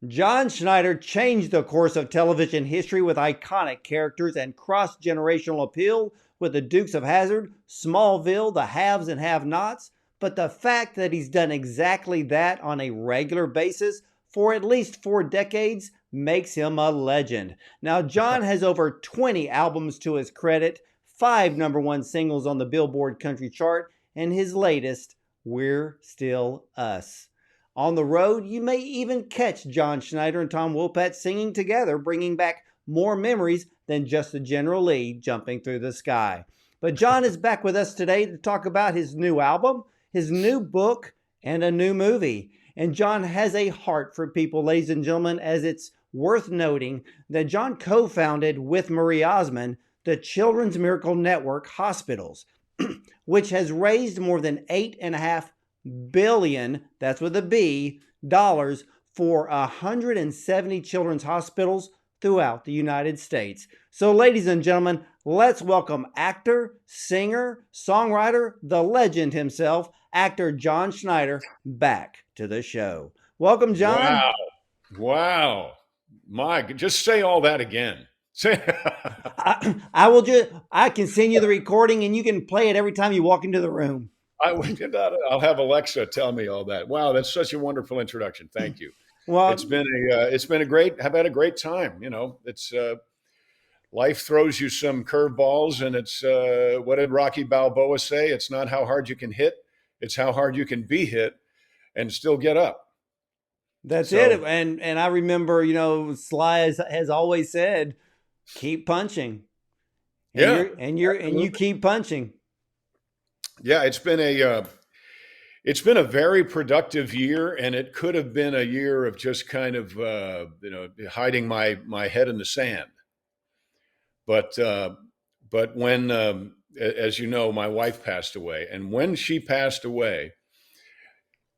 John Schneider changed the course of television history with iconic characters and cross-generational appeal with the Dukes of Hazzard, Smallville, the Haves and Have-Nots. But the fact that he's done exactly that on a regular basis for at least 4 decades makes him a legend. Now, John has over 20 albums to his credit, 5 number 1 singles on the Billboard Country chart, and his latest, We're Still Us. On the road, you may even catch John Schneider and Tom Wopat singing together, bringing back more memories than just the General Lee jumping through the sky. But John is back with us today to talk about his new album, his new book, and a new movie. And John has a heart for people, ladies and gentlemen, as it's worth noting that John co-founded with Marie Osmond the Children's Miracle Network Hospitals, which has raised more than $8.5 billion, that's with a B, dollars for 170 children's hospitals throughout the United States. So, ladies and gentlemen, let's welcome actor, singer, songwriter, the legend himself, actor John Schneider, back to the show. Welcome, John. Wow. Wow. Mike, just say all that again. Say I will just, I can send you the recording and you can play it every time you walk into the room. I'll have Alexa tell me all that. Wow, that's such a wonderful introduction. Thank you. Well, It's been a great. I've had a great time. It's life throws you some curveballs, and it's what did Rocky Balboa say? It's not how hard you can hit, it's how hard you can be hit and still get up. that's So it. And I remember, Sly has always said, keep punching. And yeah, you absolutely. keep punching. Yeah, it's been a very productive year, and it could have been a year of just kind of hiding my head in the sand. But when as you know, my wife passed away, and when she passed away,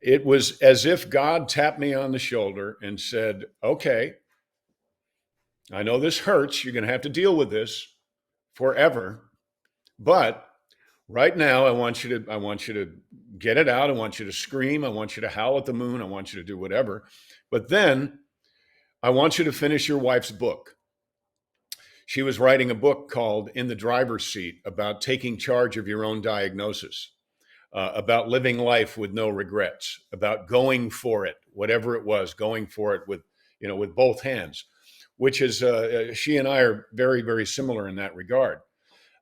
it was as if God tapped me on the shoulder and said, "Okay, I know this hurts. You're going to have to deal with this forever, but right now I want you to get it out. I want you to scream. I want you to howl at the moon. I want you to do whatever. But then I want you to finish your wife's book." She was writing a book called In the Driver's Seat about taking charge of your own diagnosis, about living life with no regrets, about going for it, whatever it was, going for it with both hands, which is she and I are very, very similar in that regard.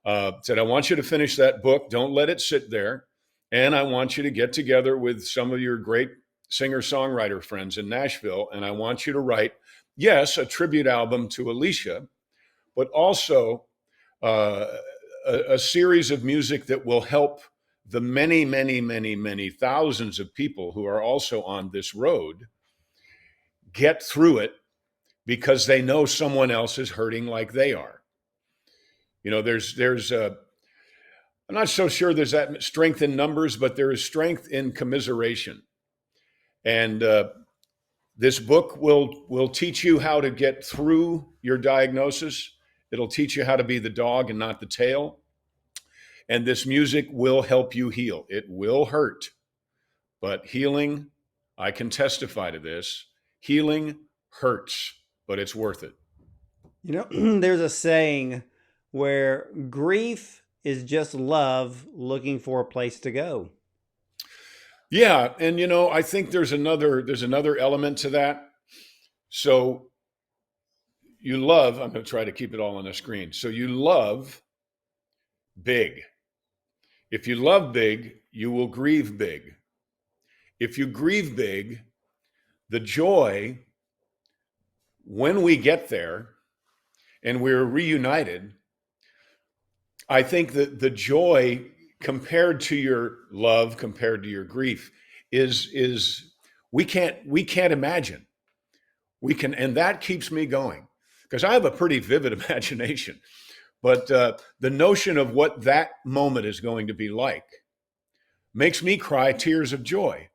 Said, I want you to finish that book. Don't let it sit there. And I want you to get together with some of your great singer songwriter friends in Nashville. And I want you to write, yes, a tribute album to Alicia, but also uh, a series of music that will help the many, many, many, many thousands of people who are also on this road get through it because they know someone else is hurting like they are. There's I'm not so sure there's that strength in numbers, but there is strength in commiseration. And this book will teach you how to get through your diagnosis. It'll teach you how to be the dog and not the tail. And this music will help you heal. It will hurt, but healing, I can testify to this, healing hurts, but it's worth it. There's a saying where grief is just love looking for a place to go. Yeah, and I think there's another element to that. So you love, I'm going to try to keep it all on the screen. So you love big. If you love big, you will grieve big. If you grieve big, the joy when we get there and we're reunited, I think that the joy compared to your love, compared to your grief, is we can't imagine. And that keeps me going because I have a pretty vivid imagination. But the notion of what that moment is going to be like makes me cry tears of joy,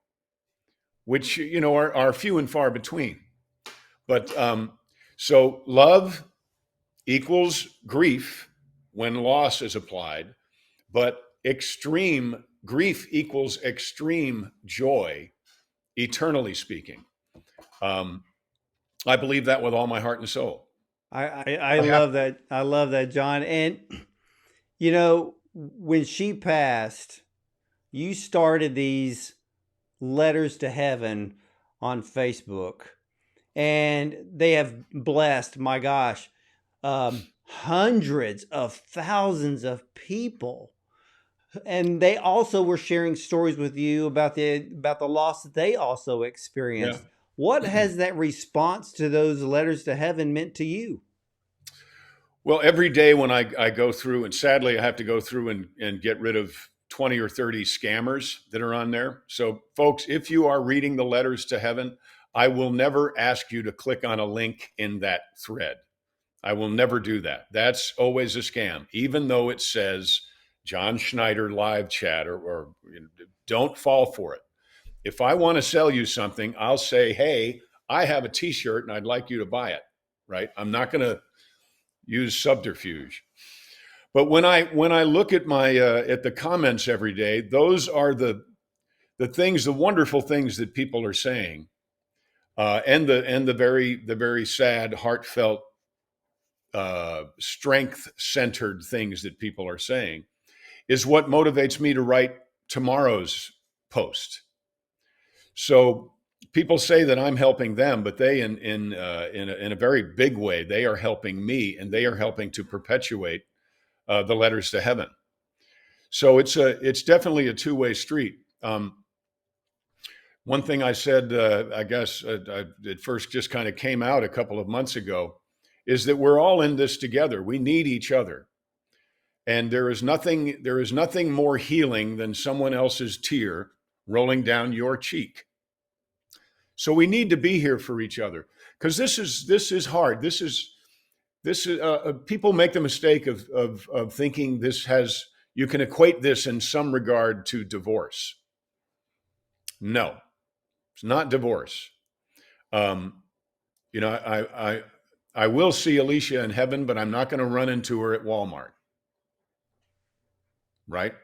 which are few and far between. But so love equals grief when loss is applied, but extreme grief equals extreme joy, eternally speaking. Um, I believe that with all my heart and soul. I I have. love that. I love that, John. And when she passed, you started these letters to heaven on Facebook, and they have blessed, my gosh, hundreds of thousands of people. And they also were sharing stories with you about the loss that they also Yeah. experienced. What has that response to those letters to heaven meant to you? Well, every day when I go through, and sadly I have to go through and get rid of 20 or 30 scammers that are on there. So, folks, if you are reading the letters to heaven, I will never ask you to click on a link in that thread. I will never do that. That's always a scam, even though it says John Schneider live chat, or don't fall for it. If I want to sell you something, I'll say, hey, I have a t-shirt and I'd like you to buy it, right? I'm not going to use subterfuge. But when I look at my at the comments every day, those are the things, the wonderful things that people are saying, and the very sad, heartfelt, strength centered things that people are saying is what motivates me to write tomorrow's post. So people say that I'm helping them, but they, in a very big way, they are helping me, and they are helping to perpetuate the letters to heaven. So it's definitely a two-way street. One thing I said, I guess, it first just kind of came out a couple of months ago, is that we're all in this together. We need each other, and there is nothing more healing than someone else's tear rolling down your cheek. So we need to be here for each other, because this is hard. This is people make the mistake of thinking you can equate this in some regard to divorce. No, it's not divorce. Um, I will see Alicia in heaven, but I'm not going to run into her at Walmart, right?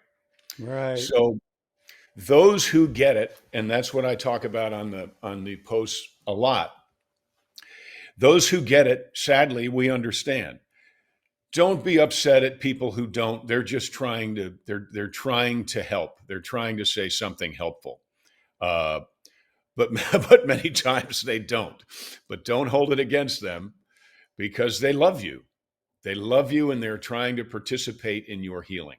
Right. So those who get it, and that's what I talk about on the posts a lot. Those who get it, sadly, we understand. Don't be upset at people who don't. They're just they're trying to help. They're trying to say something helpful. Uh, but but many times they don't. But don't hold it against them, because they love you. They love you, and they're trying to participate in your healing.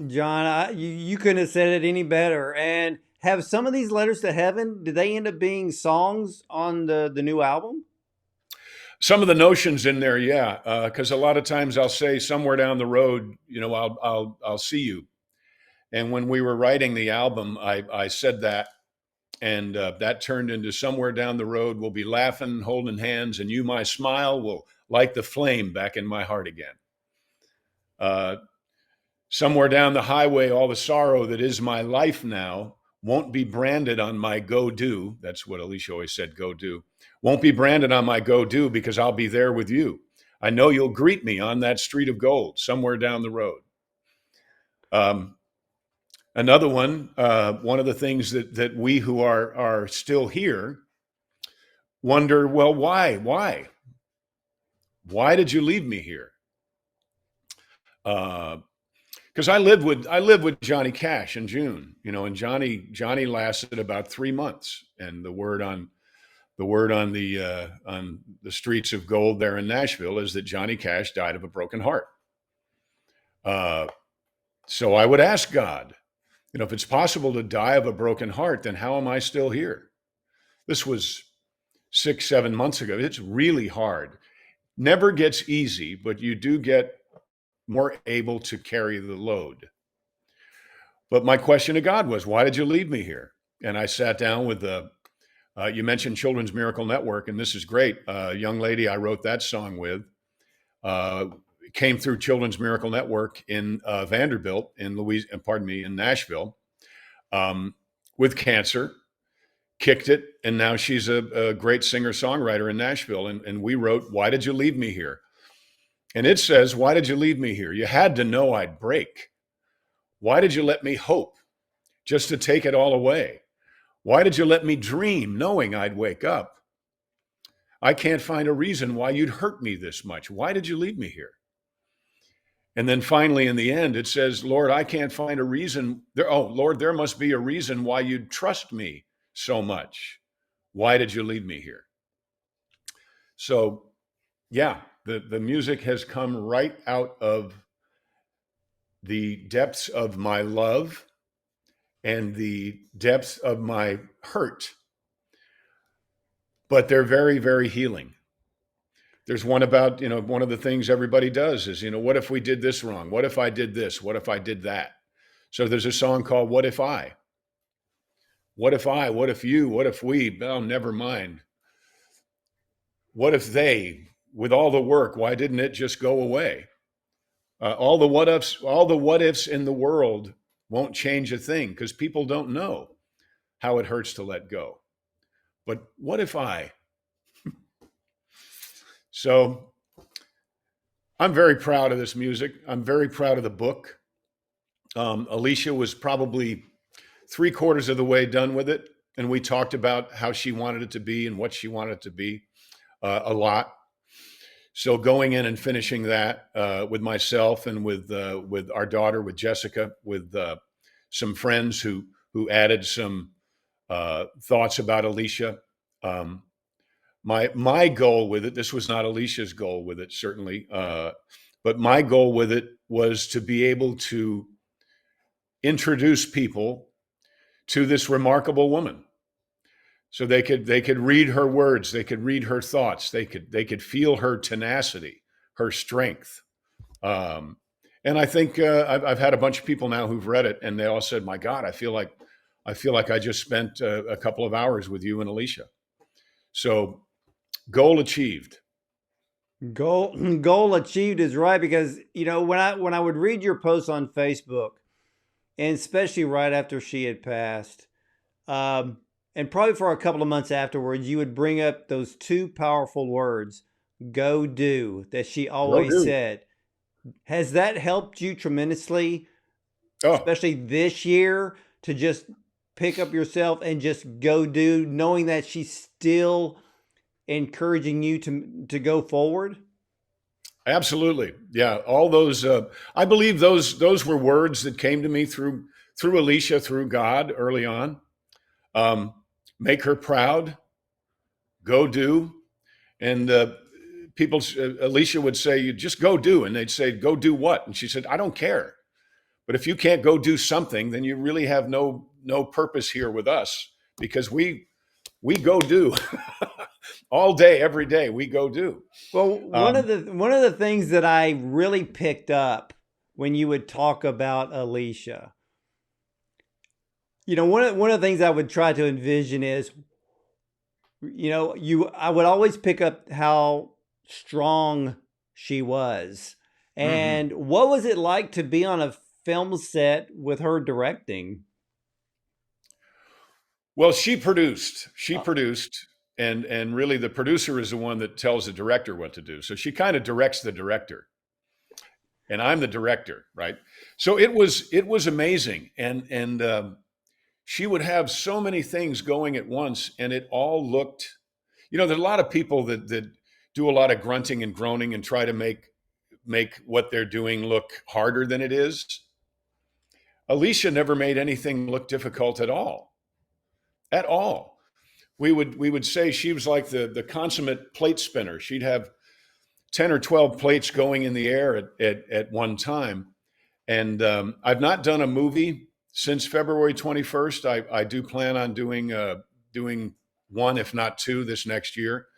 John, you couldn't have said it any better. And have some of these letters to heaven, did they end up being songs on the new album? Some of the notions in there, yeah, because a lot of times I'll say somewhere down the road, I'll see you. And when we were writing the album, I said that, and that turned into somewhere down the road we'll be laughing, holding hands, and you, my smile, will light the flame back in my heart again. Uh, Somewhere down the highway, all the sorrow that is my life now won't be branded on my go do. That's what Alicia always said, go do. Won't be branded on my go do, because I'll be there with you. I know you'll greet me on that street of gold somewhere down the road. Another one of the things that we who are still here wonder, well, why did you leave me here? Because I lived with Johnny Cash in June, and Johnny lasted about 3 months, and the word on the streets of gold there in Nashville is that Johnny Cash died of a broken heart. So I would ask God, if it's possible to die of a broken heart, then how am I still here? This was 6-7 months ago. It's really hard. Never gets easy, but you do get more able to carry the load. But my question to God was, why did you leave me here? And I sat down with you mentioned Children's Miracle Network, and this is great. A young lady I wrote that song with came through Children's Miracle Network in Vanderbilt, in Nashville, with cancer, kicked it, and now she's a great singer-songwriter in Nashville. And we wrote, "Why did you leave me here?" And it says, "Why did you leave me here? You had to know I'd break. Why did you let me hope just to take it all away? Why did you let me dream knowing I'd wake up? I can't find a reason why you'd hurt me this much. Why did you leave me here? And then finally, in the end, it says, Lord, I can't find a reason. Lord, there must be a reason why you'd trust me so much. Why did you leave me here? So, yeah, the music has come right out of the depths of my love and the depths of my hurt. But they're very, very healing. There's one about, one of the things everybody does is, what if we did this wrong? What if I did this? What if I did that? So there's a song called What If I? What if I? What if you? What if we? Oh, never mind. What if they? With all the work, why didn't it just go away? All the what ifs in the world won't change a thing because people don't know how it hurts to let go. But what if I? So I'm very proud of this music. I'm very proud of the book. Alicia was probably 3/4 of the way done with it. And we talked about how she wanted it to be and what she wanted it to be a lot. So going in and finishing that with myself and with our daughter, with Jessica, with some friends who added some thoughts about Alicia. My goal with it, this was not Alicia's goal with it, certainly, but my goal with it was to be able to introduce people to this remarkable woman. So they could read her words, they could read her thoughts, they could feel her tenacity, her strength. And I think I've had a bunch of people now who've read it, and they all said, "My God, I feel like I just spent a couple of hours with you and Alicia." So goal achieved. Goal achieved is right, because when I would read your posts on Facebook, and especially right after she had passed, and probably for a couple of months afterwards, you would bring up those two powerful words, "Go do," that she always said. Has that helped you tremendously, especially this year, to just pick up yourself and just go do, knowing that she's still encouraging you to go forward? Absolutely. Yeah. All those, I believe those were words that came to me through Alicia, through God early on. Make her proud, go do. And Alicia would say, "You just go do." And they'd say, "Go do what?" And she said, "I don't care. But if you can't go do something, then you really have no purpose here with us, because we go do." All day, every day, we go do. Well, one of the things that I really picked up when you would talk about Alicia, one of the things I would try to envision is, I would always pick up how strong she was. And what was it like to be on a film set with her directing? Well, she produced, and really the producer is the one that tells the director what to do. So she kind of directs the director, and I'm the director, right? So it was amazing. And she would have so many things going at once, and it all looked, there's a lot of people that do a lot of grunting and groaning and try to make what they're doing look harder than it is. Alicia never made anything look difficult at all. At all. We would say she was like the consummate plate spinner. She'd have 10 or 12 plates going in the air at one time. And I've not done a movie since February 21st. I do plan on doing one, if not two, this next year.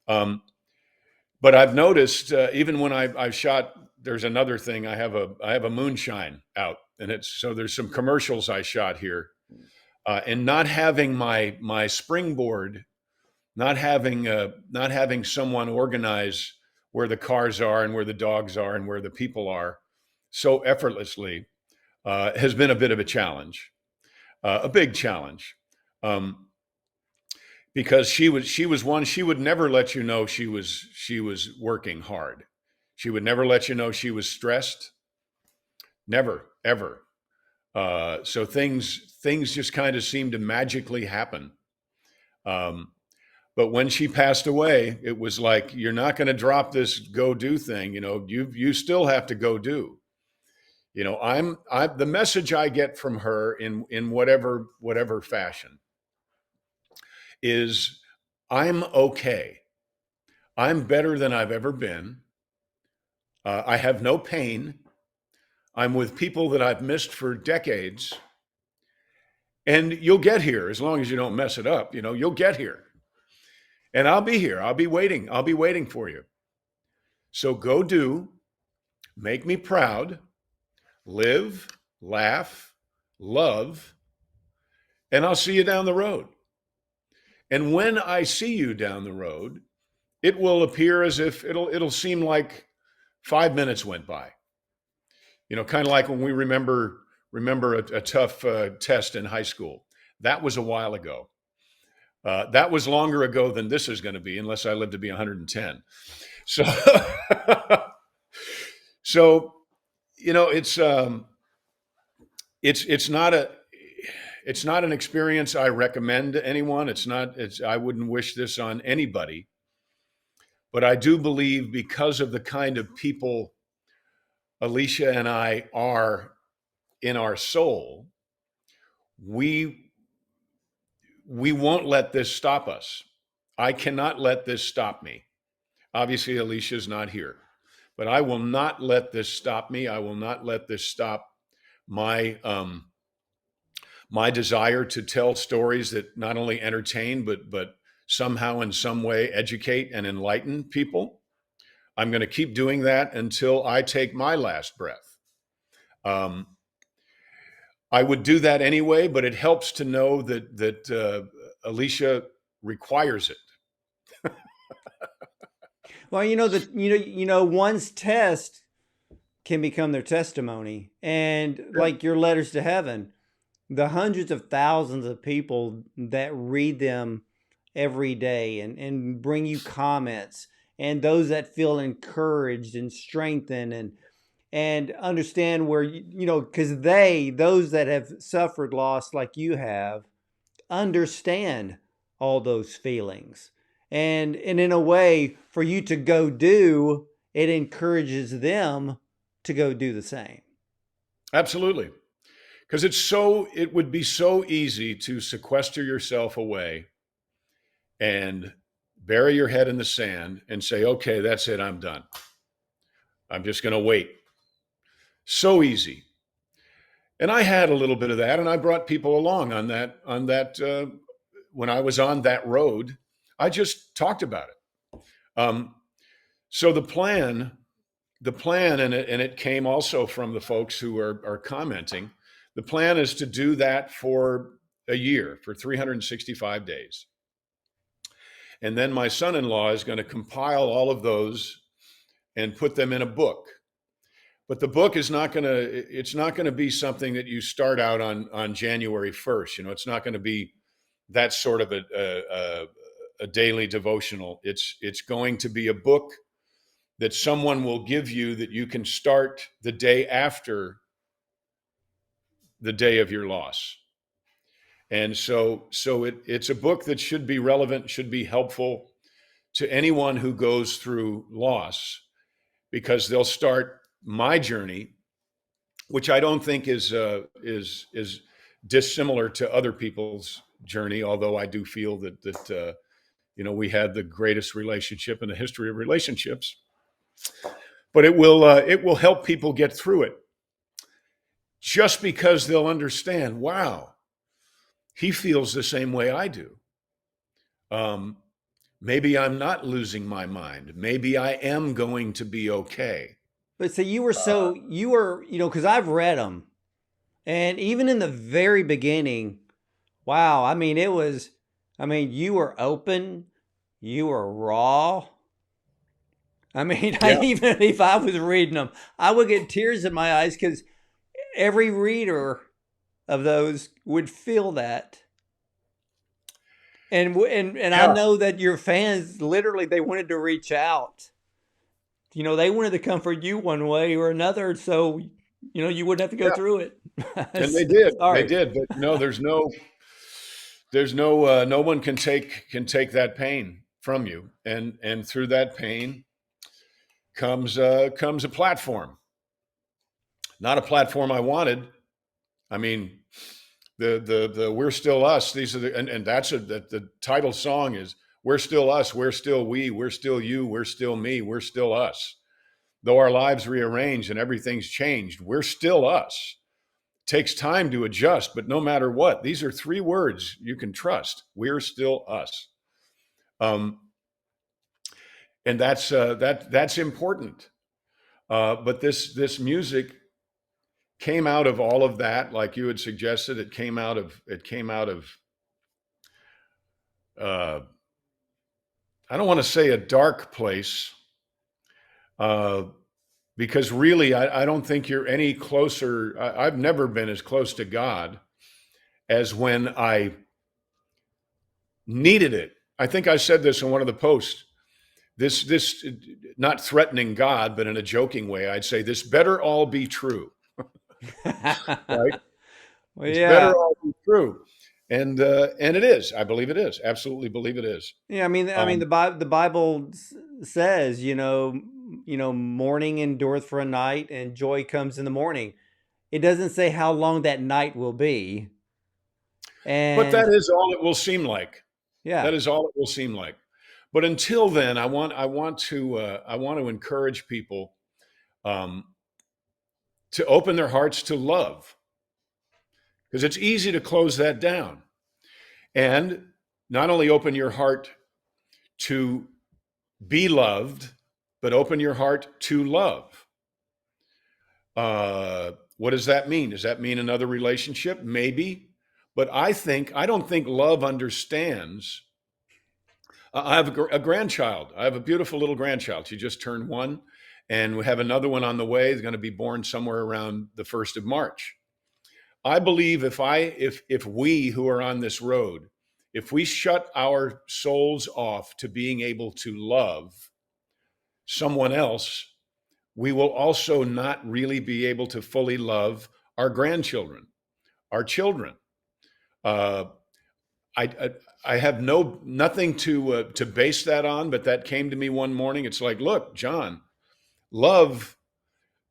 But I've noticed even when I've shot, there's another thing. I have a moonshine out, and there's some commercials I shot here, and not having my springboard, not having someone organize where the cars are and where the dogs are and where the people are so effortlessly has been a bit of a challenge, a big challenge. Because she was one, she would never let you know she was working hard. She would never let you know she was stressed. Never, ever. So things just kind of seemed to magically happen. But when she passed away, it was like, you're not going to drop this go do thing. You still have to go do. I the message I get from her in whatever fashion is, I'm okay. I'm better than I've ever been. I have no pain. I'm with people that I've missed for decades. And you'll get here as long as you don't mess it up. You'll get here. And I'll be here. I'll be waiting. I'll be waiting for you. So go do, make me proud, live, laugh, love, and I'll see you down the road. And when I see you down the road, it will appear as if it'll seem like 5 minutes went by. Kind of like when we remember a tough test in high school. That was a while ago. That was longer ago than this is going to be, unless I live to be 110. So, so it's not an experience I recommend to anyone. I wouldn't wish this on anybody. But I do believe, because of the kind of people Alicia and I are in our soul, we won't let this stop us. I cannot let this stop me. Obviously, Alicia's not here, but I will not let this stop me. I will not let this stop my my desire to tell stories that not only entertain, but somehow in some way educate and enlighten people. I'm going to keep doing that until I take my last breath. I would do that anyway, but it helps to know that Alicia requires it. Well, one's test can become their testimony, and like your letters to heaven, the hundreds of thousands of people that read them every day and bring you comments, and those that feel encouraged and strengthened and understand where, because those that have suffered loss like you have, understand all those feelings. And in a way, for you to go do, it encourages them to go do the same. Absolutely. Because it would be so easy to sequester yourself away and bury your head in the sand and say, okay, that's it, I'm done. I'm just going to wait. So easy. And I had a little bit of that, and I brought people along on that when I was on that road. I just talked about it. So the plan, and it came also from the folks who are commenting. The plan is to do that for a year, for 365 days. And then my son-in-law is going to compile all of those and put them in a book. But the book is it's not going to be something that you start out on January 1st. It's not going to be that sort of a daily devotional. It's going to be a book that someone will give you that you can start the day after the day of your loss. And so it's a book that should be relevant, should be helpful to anyone who goes through loss, because they'll start my journey, which I don't think is dissimilar to other people's journey, although I do feel that we had the greatest relationship in the history of relationships. But it will help people get through it, just because they'll understand, wow, he feels the same way I do. Maybe I'm not losing my mind. Maybe I am going to be okay. But so you were, because I've read them, and even in the very beginning, wow, you were open, you were raw. Yeah. Even if I was reading them, I would get tears in my eyes, because every reader of those would feel that. And Yeah. I know that your fans, literally, they wanted to reach out. They wanted to comfort you one way or another, so, you wouldn't have to go through it. And they did. Sorry. They did. But no, there's There's no one can take that pain from you, and through that pain comes a platform. Not a platform I wanted. I mean, the We're Still Us. These are and that's the title song is We're Still Us, We're Still We, We're Still You, We're Still Me, We're Still Us. Though our lives rearranged and everything's changed, we're still us. Takes time to adjust, but no matter what, these are three words you can trust. We're still us. Um, and that's important. But this music came out of all of that, like you had suggested. It came out of I don't want to say a dark place, uh, because really, I don't think you're any closer. I've never been as close to God as when I needed it. I think I said this in one of the posts. This not threatening God, but in a joking way, I'd say this better all be true, right? Well, It's better yeah. all be true, and it is. I believe it is. Absolutely believe it is. Yeah, I mean, Um, the Bible says, mourning endureth for a night, and joy comes in the morning. It doesn't say how long that night will be, but that and is all it will seem like. yeah, That is all it will seem like. But until then, I want to encourage people, um, to open their hearts to love, because it's easy to close that down. And not only open your heart to be loved, but open your heart to love. What does that mean? Does that mean another relationship? Maybe. But I don't think love understands. I have a grandchild. I have a beautiful little grandchild. She just turned 1, and we have another one on the way. It's going to be born somewhere around the 1st of March. I believe if we who are on this road, if we shut our souls off to being able to love someone else, we will also not really be able to fully love our grandchildren, our children. Uh, I I have nothing to base that on, but that came to me one morning. It's like, look, John, love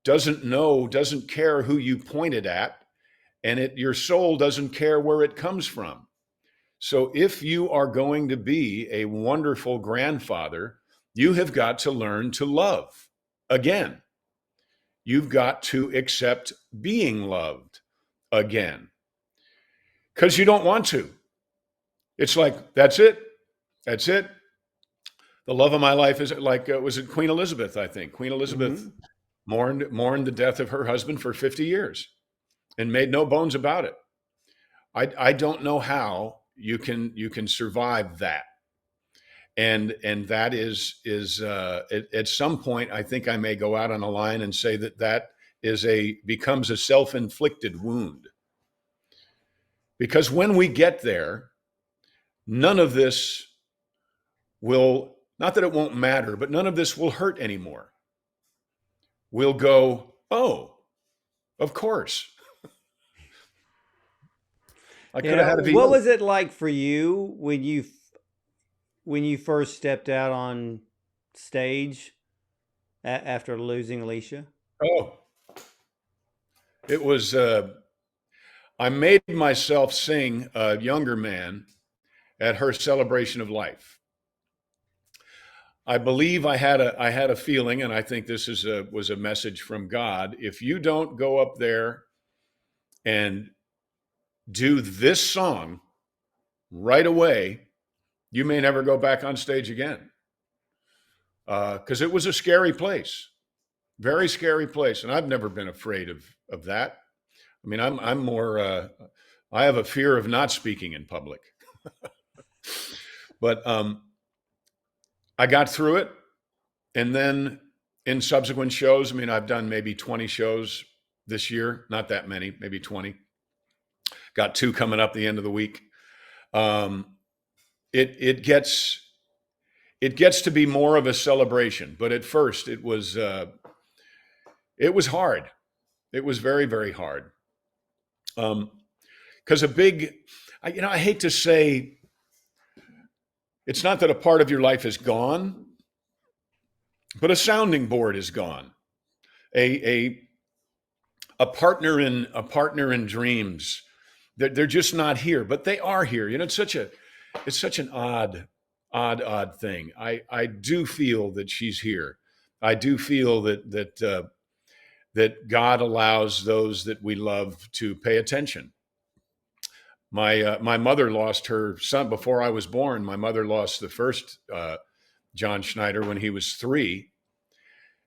doesn't care who you pointed at, and your soul doesn't care where it comes from. So if you are going to be a wonderful grandfather, you have got to learn to love again. You've got to accept being loved again, because you don't want to. It's like, that's it. That's it. The love of my life is like, was it Queen Elizabeth? I think Queen Elizabeth hmm mourned the death of her husband for 50 years and made no bones about it. I don't know how you can survive that. And that is at some point, I think I may go out on a line and say that becomes a self-inflicted wound, because when we get there, none of this will, not that it won't matter, but none of this will hurt anymore. We'll go, oh, of course, I could have had a what V8. was it like for you when you first stepped out on stage after losing Alicia? Oh, it was, I made myself sing a younger man at her celebration of life. I believe I had a feeling, and I think this was a message from God. If you don't go up there and do this song right away, you may never go back on stage again. Because it was a scary place, very scary place, and I've never been afraid of that. I mean, I'm more. I have a fear of not speaking in public, but I got through it, and then in subsequent shows, I mean, I've done maybe 20 shows this year, not that many, maybe 20. Got 2 coming up the end of the week. Um, it gets to be more of a celebration, but at first it was hard. It was very, very hard. Because I hate to say, it's not that a part of your life is gone, but a sounding board is gone. A partner in dreams. They're just not here, but they are here. It's such an odd thing. I do feel that she's here. I do feel that God allows those that we love to pay attention. My mother lost her son before I was born. My mother lost the first John Schneider when he was 3.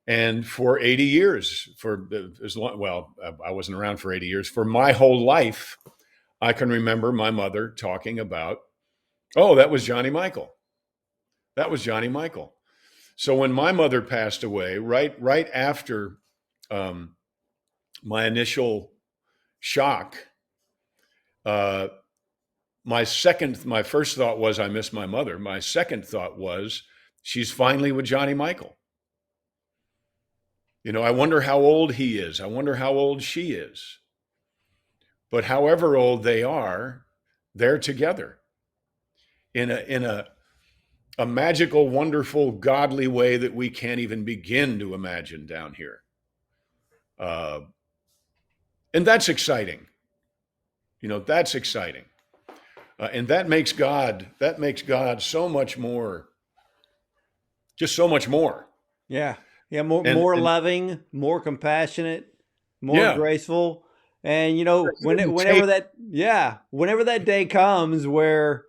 And for 80 years, I wasn't around for 80 years. For my whole life, I can remember my mother talking about, oh, that was Johnny Michael. That was Johnny Michael. So when my mother passed away, right after my initial shock, my first thought was, I miss my mother. My second thought was, she's finally with Johnny Michael. I wonder how old he is. I wonder how old she is. But however old they are, they're together in a magical, wonderful, godly way that we can't even begin to imagine down here. And that's exciting. That's exciting. And that makes God so much more, just so much more. Yeah. Yeah. More loving, more compassionate, more graceful. And, whenever that day comes where,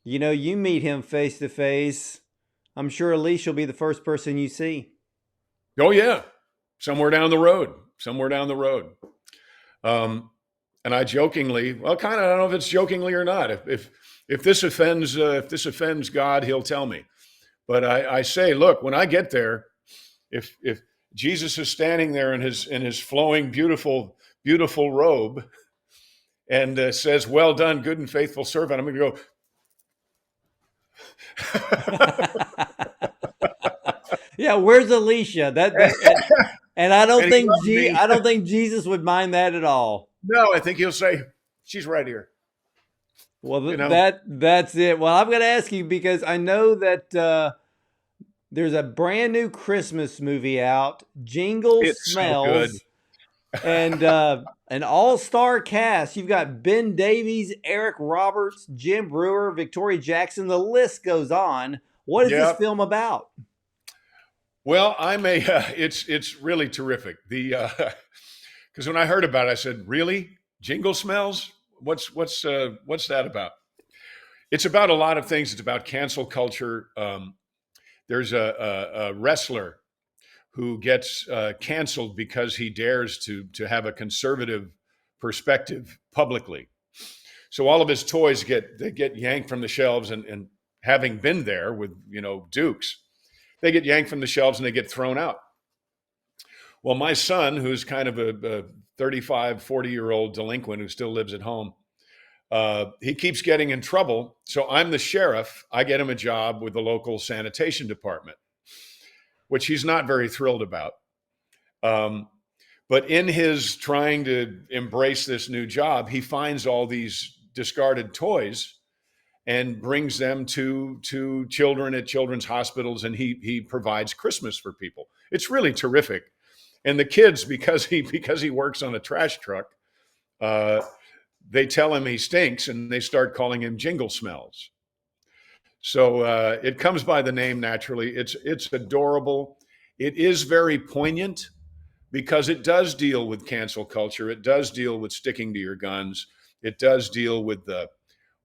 you meet him face to face, I'm sure Alicia will be the first person you see. Oh yeah. Somewhere down the road. And I jokingly, I don't know if it's jokingly or not. If this offends God, he'll tell me. But I say, look, when I get there, if Jesus is standing there in his flowing, beautiful robe, and says, "Well done, good and faithful servant," I'm going to go. Yeah, where's Alicia? And I don't think Jesus would mind that at all. No, I think he'll say, "She's right here." Well, that's it. Well, I'm going to ask you because I know that there's a brand new Christmas movie out, Jingle Smells, so and an all-star cast. You've got Ben Davies, Eric Roberts, Jim Breuer, Victoria Jackson. The list goes on. What is this film about? Well, it's really terrific. Because when I heard about it, I said, "Really? Jingle Smells? What's that about?" It's about a lot of things. It's about cancel culture. There's a wrestler who gets canceled because he dares to have a conservative perspective publicly. So all of his toys get yanked from the shelves, and having been there with Dukes, they get yanked from the shelves and they get thrown out. Well, my son, who's kind of a 35, 40-year-old delinquent who still lives at home, he keeps getting in trouble. So I'm the sheriff. I get him a job with the local sanitation department, which he's not very thrilled about. But in his trying to embrace this new job, he finds all these discarded toys and brings them to children at children's hospitals, and he provides Christmas for people. It's really terrific. And the kids, because he works on a trash truck, they tell him he stinks, and they start calling him Jingle Smells. So it comes by the name naturally. It's adorable. It is very poignant because it does deal with cancel culture. It does deal with sticking to your guns. It does deal with the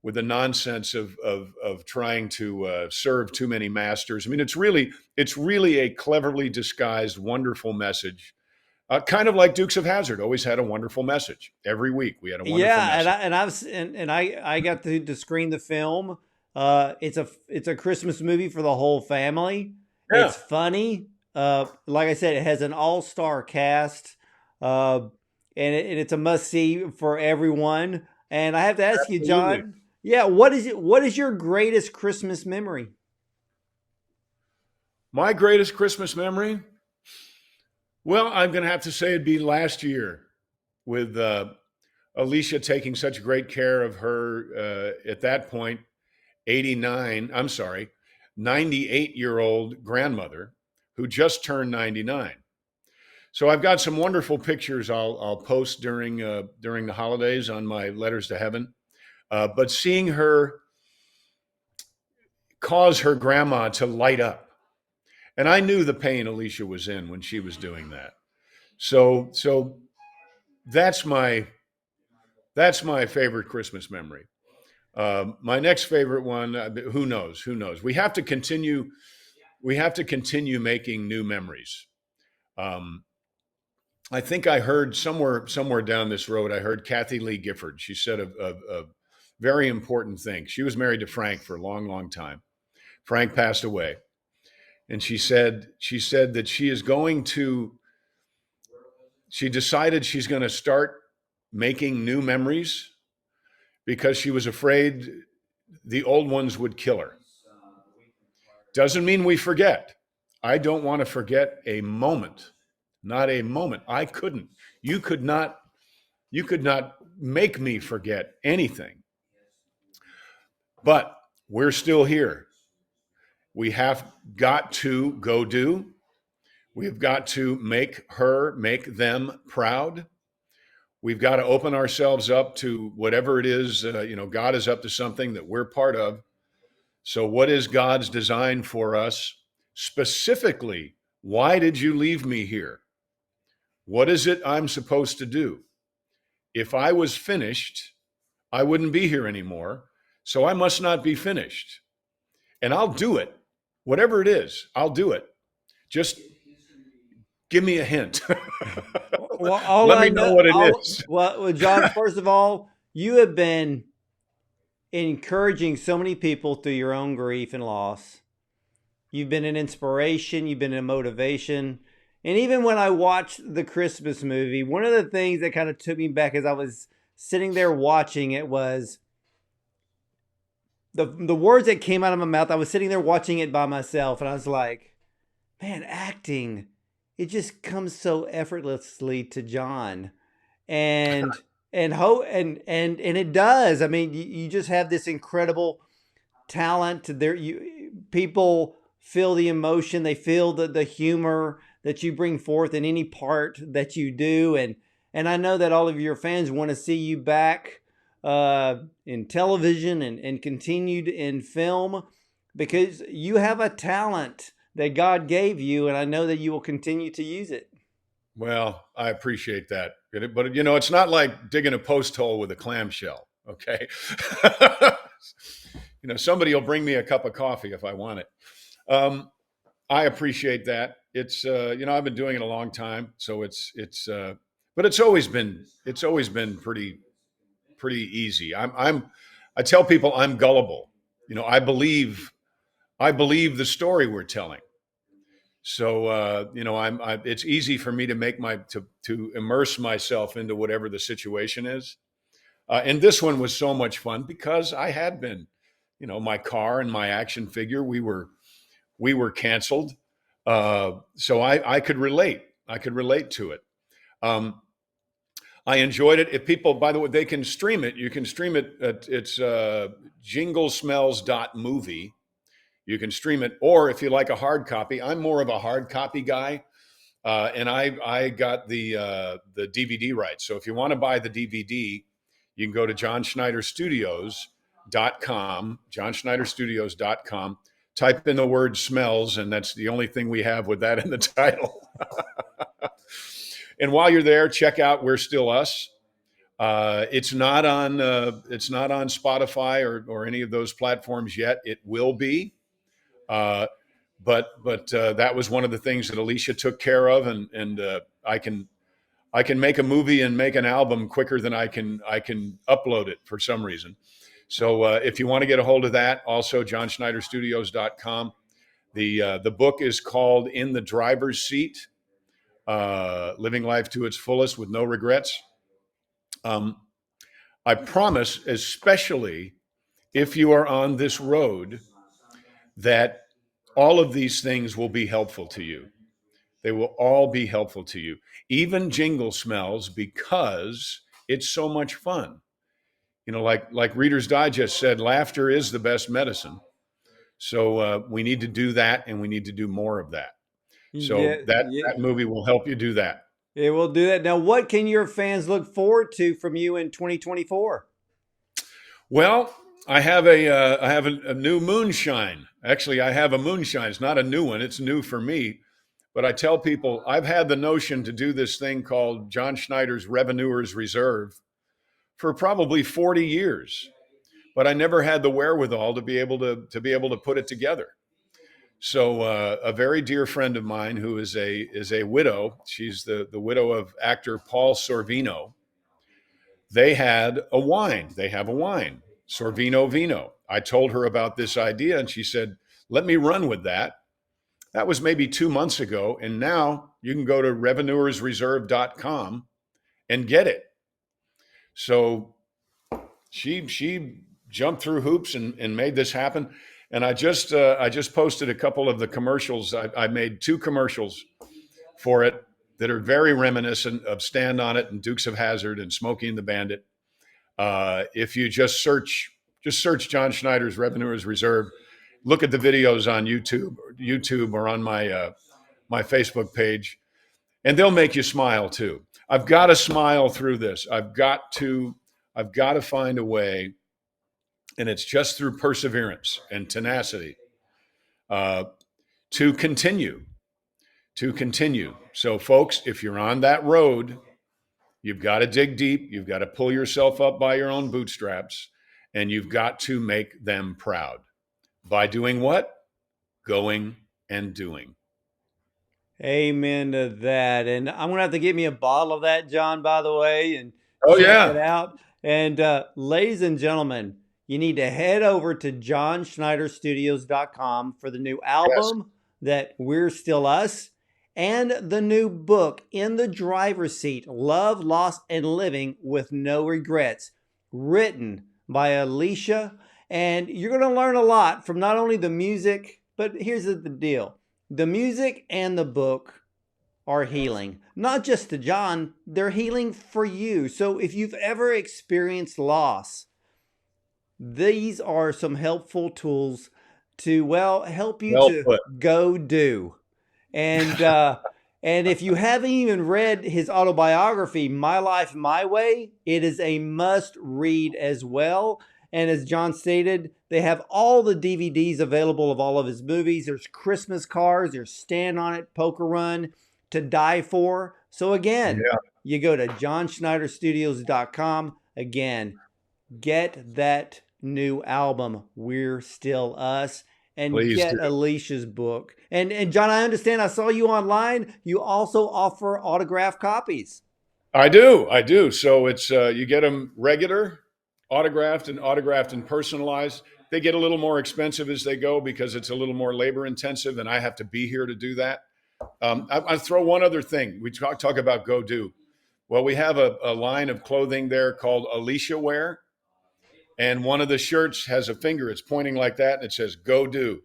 nonsense of trying to serve too many masters. I mean, it's really a cleverly disguised, wonderful message. Kind of like Dukes of Hazzard always had a wonderful message. Every week we had a wonderful message. I got to screen the film. It's a Christmas movie for the whole family. Yeah. It's funny. Like I said, it has an all-star cast, and it's a must-see for everyone. And I have to ask you, John, what is your greatest Christmas memory? My greatest Christmas memory? Well, I'm going to have to say it'd be last year with Alicia taking such great care of her at that point, 98-year-old grandmother who just turned 99. So I've got some wonderful pictures I'll post during the holidays on my Letters to Heaven. But seeing her cause her grandma to light up, and I knew the pain Alicia was in when she was doing that. So that's my favorite Christmas memory. My next favorite one, who knows? We have to continue making new memories. I think I heard somewhere down this road, I heard Kathy Lee Gifford. She said a very important thing. She was married to Frank for a long, long time. Frank passed away. And she said that she decided she's going to start making new memories because she was afraid the old ones would kill her. Doesn't mean we forget. I don't want to forget a moment. Not a moment. I couldn't. You could not make me forget anything. But we're still here. We have got to go do. We've got to make them proud. We've got to open ourselves up to whatever it is. God is up to something that we're part of. So what is God's design for us? Specifically, why did you leave me here? What is it I'm supposed to do? If I was finished, I wouldn't be here anymore. So I must not be finished. And I'll do it. Whatever it is, I'll do it. Just give me a hint. Well, Let me know what it is. Well, John, first of all, you have been encouraging so many people through your own grief and loss. You've been an inspiration. You've been a motivation. And even when I watched the Christmas movie, one of the things that kind of took me back as I was sitting there watching it was the words that came out of my mouth. I was sitting there watching it by myself, and I was like, man, acting, it just comes so effortlessly to John. And and it does. I mean, you just have this incredible talent. People feel the emotion, they feel the humor that you bring forth in any part that you do, and I know that all of your fans want to see you back in television and continued in film, because you have a talent that God gave you, and I know that you will continue to use it. Well, I appreciate that. But, it's not like digging a post hole with a clamshell, okay? Somebody will bring me a cup of coffee if I want it. I appreciate that. It's, I've been doing it a long time, so but it's always been pretty easy. I tell people I'm gullible. I believe the story we're telling. So it's easy for me to to immerse myself into whatever the situation is. And this one was so much fun because I had been, my car and my action figure, we were canceled. So I could relate. I could relate to it. I enjoyed it. If people, by the way, they can stream it. You can stream it. It's jinglesmells.movie. You can stream it, or if you like a hard copy, I'm more of a hard copy guy, and I got the DVD rights. So if you want to buy the DVD, you can go to johnschneiderstudios.com, johnschneiderstudios.com. Type in the word "smells," and that's the only thing we have with that in the title. And while you're there, check out "We're Still Us." It's not on Spotify or any of those platforms yet. It will be. But that was one of the things that Alicia took care of, and I can make a movie and make an album quicker than I can upload it for some reason. So if you want to get a hold of that, also johnschneiderstudios.com. The book is called "In the Driver's Seat: Living Life to Its Fullest with No Regrets." I promise, especially if you are on this road, that all of these things will be helpful to you. They will all be helpful to you. Even Jingle Smells, because It's so much fun. Like Reader's Digest said, laughter is the best medicine. So we need to do that, and we need to do more of that. So Yeah, that yeah. that movie will help you do that. It will do that. Now, what can your fans look forward to from you in 2024? Well, I have a new moonshine. Actually, I have a moonshine. It's not a new one. It's new for me. But I tell people I've had the notion to do this thing called John Schneider's Revenuers Reserve for probably 40 years. But I never had the wherewithal to be able to put it together. So a very dear friend of mine who is a widow. She's the widow of actor Paul Sorvino. They had a wine. They have a wine, Sorvino Vino. I told her about this idea, and she said, "Let me run with that." That was maybe 2 months ago, and now you can go to revenuersreserve.com and get it. So she jumped through hoops and made this happen. And I just posted a couple of the commercials. I made 2 commercials for it that are very reminiscent of Stand on It and Dukes of Hazzard and Smokey and the Bandit. If you just search John Schneider's Revenuers Reserve, look at the videos on YouTube or on my Facebook page, and they'll make you smile too. I've got to smile through this. I've got to find a way, and it's just through perseverance and tenacity to continue. So, folks, if you're on that road, you've got to dig deep. You've got to pull yourself up by your own bootstraps, and you've got to make them proud. By doing what? Going and doing. Amen to that. And I'm going to have to get me a bottle of that, John, by the way, and Oh, check it yeah. out. And ladies and gentlemen, you need to head over to johnschneiderstudios.com for the new Yes. album that We're Still Us and the new book, In the Driver's Seat, Love, Loss, and Living with No Regrets, written by Alicia. And you're going to learn a lot from not only the music, but here's the deal. The music and the book are healing, not just to John, they're healing for you. So if you've ever experienced loss, these are some helpful tools to, well, help you Well to put. go do. And and if you haven't even read his autobiography, My Life, My Way, it is a must read as well. And as John stated, they have all the DVDs available of all of his movies. There's Christmas cards, there's Stand on It, Poker Run, To Die For. So again, Yeah, you go to johnschneiderstudios.com. Again, get that new album, We're Still Us, and please get do. Alicia's book. And John, I understand, I saw you online. You also offer autographed copies. I do. So it's you get them regular, autographed and personalized. They get a little more expensive as they go because it's a little more labor intensive, and I have to be here to do that. I throw one other thing. We talk about go do. Well, we have a line of clothing there called Alicia Wear, and one of the shirts has a finger. It's pointing like that, and it says "Go do."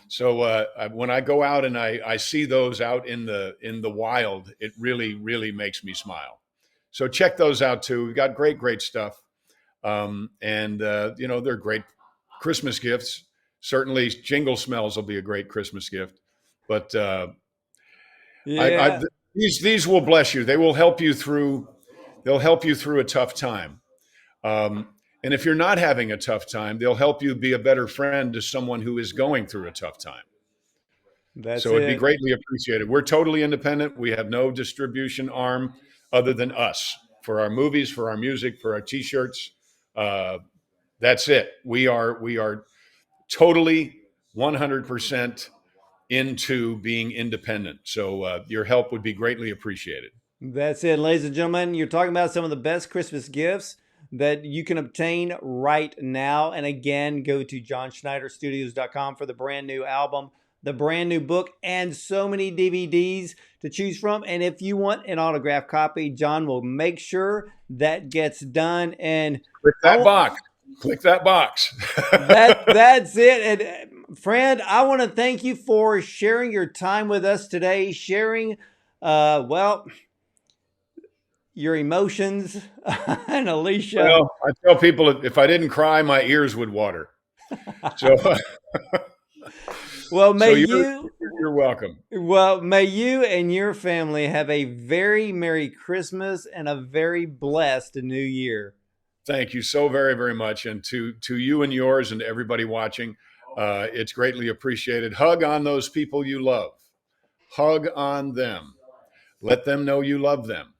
So when I go out and I see those out in the wild, it really makes me smile. So check those out too. We've got great stuff, and they're great Christmas gifts. Certainly, Jingle Smells will be a great Christmas gift. But Yeah, these will bless you. They will help you through. They'll help you through a tough time. Um, and if you're not having a tough time, they'll help you be a better friend to someone who is going through a tough time. that's So it'd be it. greatly appreciated. We're totally independent. We have no distribution arm other than us for our movies, for our music, for our T-shirts. Uh, that's it. We are totally 100% into being independent. So your help would be greatly appreciated. That's it, ladies and gentlemen. You're talking about some of the best Christmas gifts that you can obtain right now. And again, go to johnschneiderstudios.com for the brand new album, the brand new book, and so many DVDs to choose from. And if you want an autographed copy, John will make sure that gets done. And Click I that want, box. Click that box. that's it. And friend, I want to thank you for sharing your time with us today, sharing well, your emotions, and Alicia. Well, I tell people if I didn't cry, my ears would water. So, Well, so may you you're welcome. well, may you and your family have a very Merry Christmas and a very blessed New Year. Thank you so very, very much, and to you and yours, and to everybody watching, it's greatly appreciated. Hug on those people you love. Hug on them. Let them know you love them.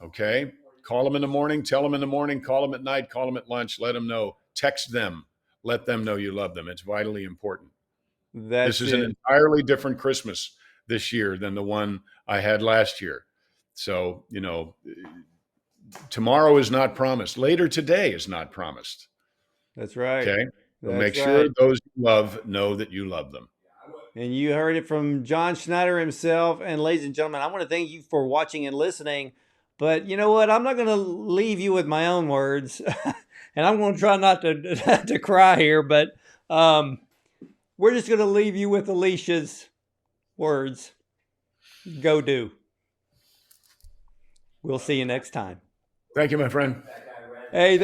Okay? Call them in the morning, tell them in the morning, call them at night, call them at lunch, let them know. Text them. Let them know you love them. It's vitally important. This That's is an it. entirely different Christmas this year than the one I had last year. So, tomorrow is not promised. Later today is not promised. That's right. Okay? So make That's sure right. those you love know that you love them. And you heard it from John Schneider himself. And ladies and gentlemen, I want to thank you for watching and listening. But you know what? I'm not going to leave you with my own words. And I'm going to try not to, to cry here. But we're just going to leave you with Alicia's words. Go do. We'll see you next time. Thank you, my friend. Hey.